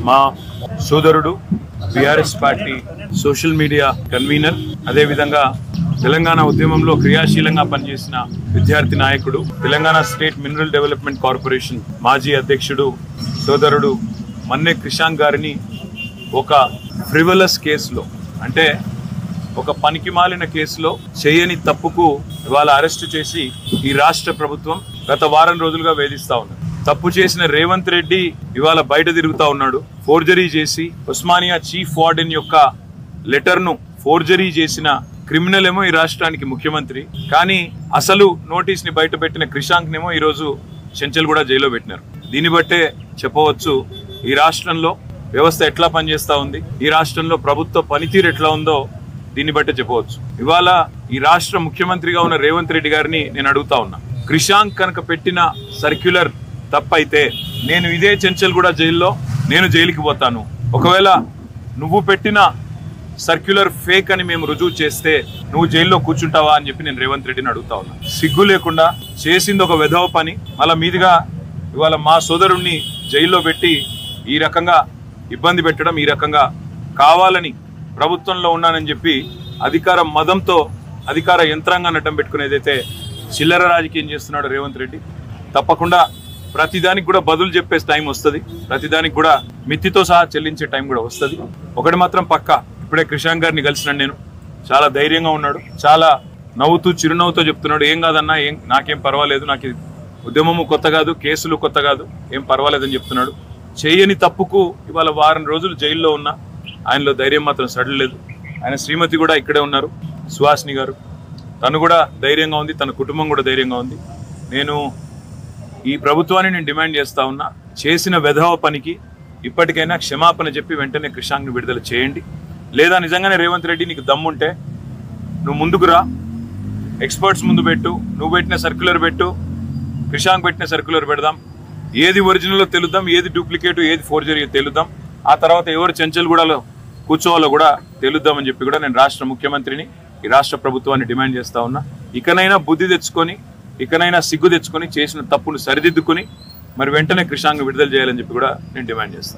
మా సోదరుడు BRS party social media convener, అదే విధంగా తెలంగాణ ఉద్యమంలో క్రియాశీలంగా పనిచేసిన విద్యార్థి నాయకుడు, Telangana state mineral development corporation మాజీ అధ్యక్షుడు సోదరుడు మన్నే క్రిషాంక్ గారిని ఒక ఫ్రివలస్ కేసులో, అంటే ఒక పనికిమాలిన కేసులో చేయని తప్పుకు ఇవాళ అరెస్టు చేసి ఈ రాష్ట్ర ప్రభుత్వం గత వారం రోజులుగా వేధిస్తా ఉంది. తప్పు చేసిన రేవంత్ రెడ్డి ఇవాళ బయట తిరుగుతా ఉన్నాడు. ఫోర్జరీ చేసి ఉస్మానియా చీఫ్ వార్డెన్ యొక్క లెటర్ ను ఫోర్జరీ చేసిన క్రిమినల్ ఏమో ఈ రాష్ట్రానికి ముఖ్యమంత్రి, కానీ అసలు నోటీస్ ని బయట పెట్టిన క్రిషాంక్ నేమో ఈ రోజు చెంచల్గూడ జైల్లో పెట్టినారు. దీన్ని బట్టే చెప్పవచ్చు ఈ రాష్ట్రంలో వ్యవస్థ ఎట్లా పనిచేస్తా ఉంది, ఈ రాష్ట్రంలో ప్రభుత్వ పనితీరు ఎట్లా ఉందో దీన్ని బట్టే చెప్పవచ్చు. ఇవాళ ఈ రాష్ట్ర ముఖ్యమంత్రిగా ఉన్న రేవంత్ రెడ్డి గారిని నేను అడుగుతా ఉన్నా, క్రిషాంక్ కనుక పెట్టిన సర్క్యులర్ తప్పైతే నేను ఇదే చెంచల్గూడ జైల్లో నేను జైలుకి పోతాను. ఒకవేళ నువ్వు పెట్టిన సర్క్యులర్ ఫేక్ అని మేము రుజువు చేస్తే నువ్వు జైల్లో కూర్చుంటావా అని చెప్పి నేను రేవంత్ రెడ్డిని అడుగుతా ఉన్నా. సిగ్గు లేకుండా చేసింది ఒక వెధవ పని, మళ్ళా మీదుగా ఇవాళ మా సోదరుణ్ణి జైల్లో పెట్టి ఈ రకంగా ఇబ్బంది పెట్టడం, ఈ రకంగా కావాలని ప్రభుత్వంలో ఉన్నానని చెప్పి అధికార మదంతో అధికార యంత్రాంగాన్ని అడ్డం పెట్టుకునేదైతే చిల్లర రాజకీయం చేస్తున్నాడు రేవంత్ రెడ్డి. తప్పకుండా ప్రతిదానికి కూడా బదులు చెప్పే టైం వస్తుంది, ప్రతిదానికి కూడా మిత్తితో సహా చెల్లించే టైం కూడా వస్తుంది. ఒకటి మాత్రం పక్కా, ఇప్పుడే క్రిషాంక్ గారిని కలిసినాను నేను, చాలా ధైర్యంగా ఉన్నాడు, చాలా నవ్వుతూ చిరునవ్వుతో చెప్తున్నాడు, ఏం కాదన్నా, నాకేం పర్వాలేదు, నాకు ఉద్యమము కొత్త కాదు, కేసులు కొత్త కాదు, ఏం పర్వాలేదని చెప్తున్నాడు. చేయని తప్పుకు ఇవాళ వారం రోజులు జైల్లో ఉన్నా ఆయనలో ధైర్యం మాత్రం సడలేదు. ఆయన శ్రీమతి కూడా ఇక్కడే ఉన్నారు, సుహాసిని గారు, తను కూడా ధైర్యంగా ఉంది, తన కుటుంబం కూడా ధైర్యంగా ఉంది. నేను ఈ ప్రభుత్వాన్ని నేను డిమాండ్ చేస్తా ఉన్నా, చేసిన వెధవ పనికి ఇప్పటికైనా క్షమాపణ చెప్పి వెంటనే క్రిషాంక్ని విడుదల చేయండి. లేదా నిజంగానే రేవంత్ రెడ్డి నీకు దమ్ముంటే నువ్వు ముందుకు రా, ఎక్స్పర్ట్స్ ముందు పెట్టు, నువ్వు పెట్టిన సర్క్యులర్ పెట్టు, క్రిషాంక్ పెట్టిన సర్క్యులర్ పెడదాం, ఏది ఒరిజినల్లో తెలుద్దాం, ఏది డూప్లికేట్, ఏది ఫోర్జరీ తెలుద్దాం. ఆ తర్వాత ఎవరు చెంచల్గూడలో కూర్చోవాలో కూడా తెలుద్దామని చెప్పి కూడా నేను రాష్ట్ర ముఖ్యమంత్రిని, ఈ రాష్ట్ర ప్రభుత్వాన్ని డిమాండ్ చేస్తా ఉన్నా. ఇకనైనా బుద్ధి తెచ్చుకొని, ఇకనైనా సిగ్గు తెచ్చుకొని, చేసిన తప్పును సరిదిద్దుకొని మరి వెంటనే క్రిషాంక్ విడుదల చేయాలని చెప్పి కూడా నేను డిమాండ్ చేస్తాను.